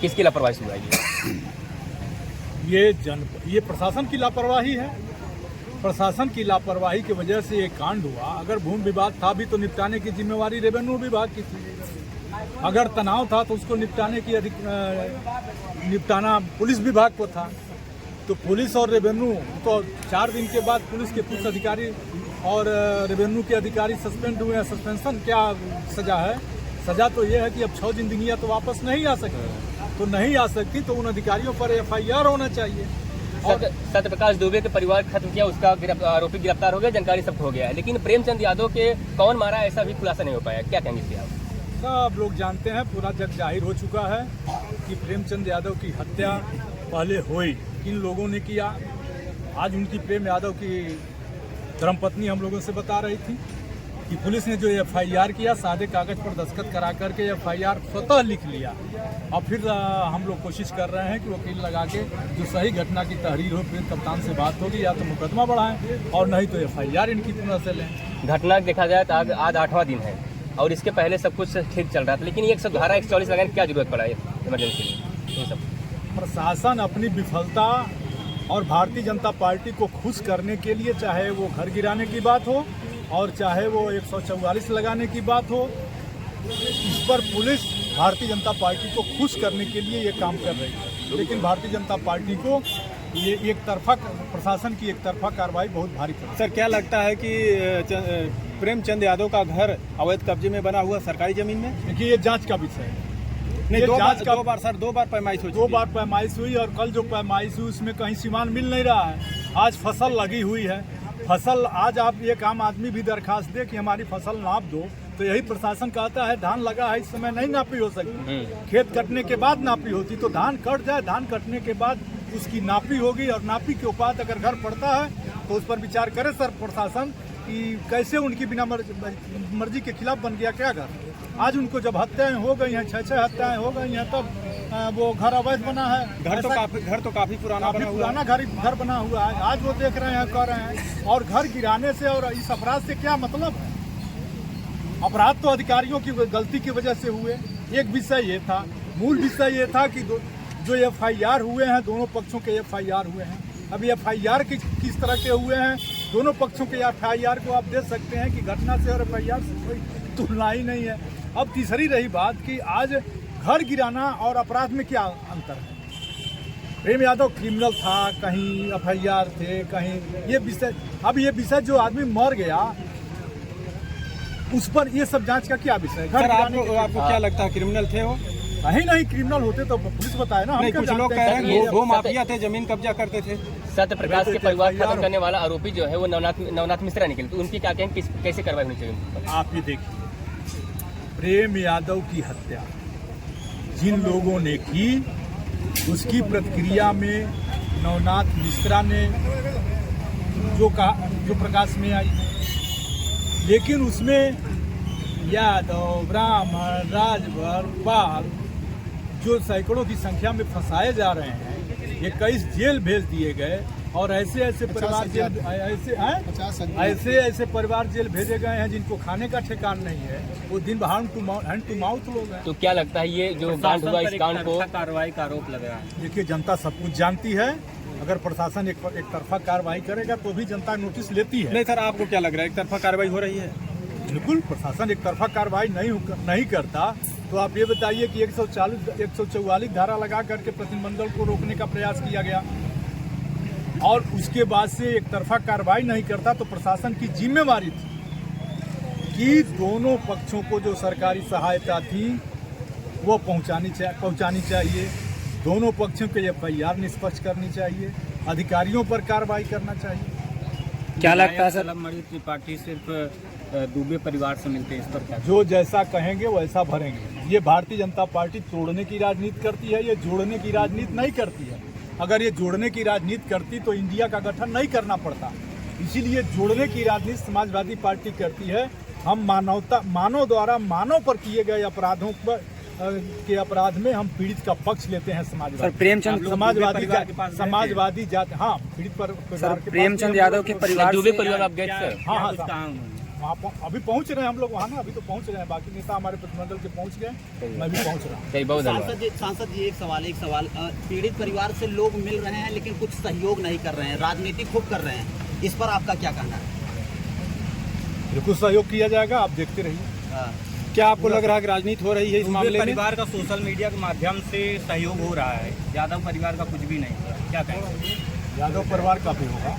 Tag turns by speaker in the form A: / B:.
A: किसकी लापरवाही से हुआ
B: ये प्रशासन की लापरवाही है। प्रशासन की लापरवाही की वजह से ये कांड हुआ। अगर भूमि विवाद था भी तो निपटाने की जिम्मेवारी रेवेन्यू विभाग की थी। अगर तनाव था तो उसको निपटाना पुलिस विभाग को था। तो पुलिस और रेवेन्यू तो 4 दिन के बाद पुलिस के कुछ अधिकारी और रेवेन्यू के अधिकारी सस्पेंड हुए हैं। सस्पेंशन क्या सजा है? सजा तो ये है कि अब 6 जिंदगियां तो वापस नहीं आ सकती। तो नहीं आ सकती तो उन अधिकारियों पर FIR होना चाहिए। और
A: सत्यप्रकाश दुबे के परिवार खत्म किया, उसका आरोपी गिरफ्तार हो गया, जानकारी सब हो गया है, लेकिन प्रेमचंद यादव के कौन मारा ऐसा भी खुलासा नहीं हो पाया। क्या कहेंगे इसके आप?
B: सब लोग जानते हैं, पूरा जग जाहिर हो चुका है कि प्रेमचंद यादव की हत्या पहले हुई। किन लोगों ने किया? आज उनकी प्रेम यादव की धर्मपत्नी हम लोगों से बता रही थी कि पुलिस ने जो FIR किया, सादे कागज पर दस्तखत करा करके FIR स्वतः लिख लिया। और फिर हम लोग कोशिश कर रहे हैं कि वकील लगा के जो सही घटना की तहरीर हो, फिर कप्तान से बात होगी, या तो मुकदमा बढ़ाएं और नहीं तो FIR इनकी पुनः से लें।
A: घटना देखा जाए तो आज 8वां दिन है और इसके पहले सब कुछ ठीक चल रहा था, लेकिन ये धारा 144 लगाने की क्या जरूरत पड़ा है इमरजेंसी में? ये सब
B: प्रशासन अपनी विफलता और भारतीय जनता पार्टी को खुश करने के लिए, चाहे वो घर गिराने की बात हो और चाहे वो 144 लगाने की बात हो, इस पर पुलिस भारतीय जनता पार्टी को खुश करने के लिए ये काम कर रही है। लेकिन भारतीय जनता पार्टी को ये एक तरफा प्रशासन की एक तरफा कार्रवाई बहुत भारी पड़ी।
C: सर, क्या लगता है कि प्रेमचंद यादव का घर अवैध कब्जे में बना हुआ सरकारी जमीन में?
B: देखिए, ये जांच का विषय है।
C: नहीं, दो बार पैमाइश हुई।
B: 2 बार पैमाइश हुई और कल जो पैमाइश हुई उसमें कहीं सीमान मिल नहीं रहा है। आज फसल लगी हुई है। फसल आज आप एक आम आदमी भी दरखास्त दे कि हमारी फसल नाप दो, तो यही प्रशासन कहता है धान लगा है, इस समय नहीं नापी हो सकती। खेत कटने के बाद नापी होती, तो धान कट जाए, धान कटने के बाद उसकी नापी होगी और नापी के बाद अगर घर पड़ता है तो उस पर विचार करे सर प्रशासन कि कैसे उनकी बिना मर्जी के खिलाफ बन गया क्या घर। आज उनको जब हत्याएं हो गई हैं, 6 हत्याएं हो गई हैं, तब वो घर अवैध बना है।
C: घर तो काफी पुराना
B: घर बना हुआ है। आज वो देख रहे हैं, कह रहे हैं। और घर गिराने से और इस अपराध से क्या मतलब? अपराध तो अधिकारियों की गलती की वजह से हुए। एक विषय ये था, मूल विषय ये था कि जो FIR हुए हैं, दोनों पक्षों के FIR हुए हैं। अब FIR किस तरह के हुए हैं, दोनों पक्षों के FIR को आप देख सकते हैं कि घटना से और FIR से कोई तुलना ही नहीं है। अब तीसरी रही बात कि आज घर गिराना और अपराध में क्या अंतर है? प्रेम यादव क्रिमिनल था, कहीं FIR थे, कहीं ये विषय। अब ये विषय जो आदमी मर गया उस पर ये सब जांच का क्या विषय है?
C: आपको क्या लगता है क्रिमिनल थे वो?
B: नहीं क्रिमिनल होते तो पुलिस बताए ना।
C: नहीं, कुछ लोग कह रहे हैं वो माफिया थे, जमीन कब्जा करते थे।
A: सत्यप्रकाश के परिवार खत्म करने वाला आरोपी जो है वो नवनाथ मिश्रा निकले, तो उनकी क्या कहेंगे, कैसे कार्रवाई होनी चाहिए?
B: आप ये देखिए, प्रेम यादव की हत्या जिन लोगों ने की उसकी प्रतिक्रिया में नवनाथ मिश्रा ने जो प्रकाश में आई, लेकिन उसमें यादव, ब्राह्मण, राजभर, पाल जो सैकड़ों की संख्या में फंसाए जा रहे हैं, 21 जेल भेज दिए गए और ऐसे परिवार जेल ऐसे परिवार जेल भेजे गए हैं जिनको खाने का ठिकाना नहीं है। वो दिन हैंड टू माउथ लोग हैं।
A: तो क्या लगता है ये जो कांड हुआ, इस कांड को
C: कार्रवाई का आरोप लग रहा है?
B: देखिए, जनता सब कुछ जानती है। अगर प्रशासन एक तरफा कार्रवाई करेगा तो भी जनता नोटिस लेती है।
C: नहीं सर, आपको क्या लग रहा है एक तरफा कार्रवाई हो रही है?
B: बिल्कुल, प्रशासन एक तरफा कार्रवाई नहीं करता तो आप ये बताइए कि 144 धारा लगा करके प्रतिनिधिमंडल को रोकने का प्रयास किया गया और उसके बाद से एक तरफा कार्रवाई नहीं करता तो प्रशासन की जिम्मेवारी थी कि दोनों पक्षों को जो सरकारी सहायता थी वो पहुंचानी चाहिए। दोनों पक्षों के FIR निष्पक्ष करनी चाहिए, अधिकारियों पर कार्रवाई करना चाहिए।
C: क्या लगता है सर, त्रिपाठी सिर्फ दुबे परिवार से मिलते हैं, इस पर क्या?
B: जो जैसा कहेंगे वैसा भरेंगे। ये भारतीय जनता पार्टी तोड़ने की राजनीति करती है, ये जोड़ने की राजनीति नहीं करती है। अगर ये जोड़ने की राजनीति करती तो इंडिया का गठन नहीं करना पड़ता। इसीलिए जोड़ने की राजनीति समाजवादी पार्टी करती है। हम मानव द्वारा मानव पर किए गए अपराधों पर के अपराध में हम पीड़ित का पक्ष लेते हैं। समाजवादी जाति, हाँ, पीड़ित पर
C: प्रेमचंद यादव के परिवार
A: दुबे परिवार आप गए सर?
B: हाँ, वहाँ अभी पहुँच रहे हैं हम लोग वहाँ ना, अभी तो पहुँच रहे हैं, बाकी नेता हमारे प्रतिनिधिमंडल के पहुँच गए, मैं भी पहुँच रहा हूँ।
A: चलिए, बहुत धन्यवाद।
D: सांसद जी एक सवाल पीड़ित परिवार से लोग मिल रहे हैं लेकिन कुछ सहयोग नहीं कर रहे हैं, राजनीति खूब कर रहे हैं, इस पर आपका क्या कहना है?
B: बिल्कुल सहयोग किया जाएगा, आप देखते रहिए।
C: क्या आपको लग रहा है कि राजनीति हो रही है इस मामले में?
E: परिवार का सोशल मीडिया के माध्यम से सहयोग हो रहा है, यादव परिवार का कुछ भी नहीं, क्या कहेंगे?
B: यादव परिवार का भी होगा।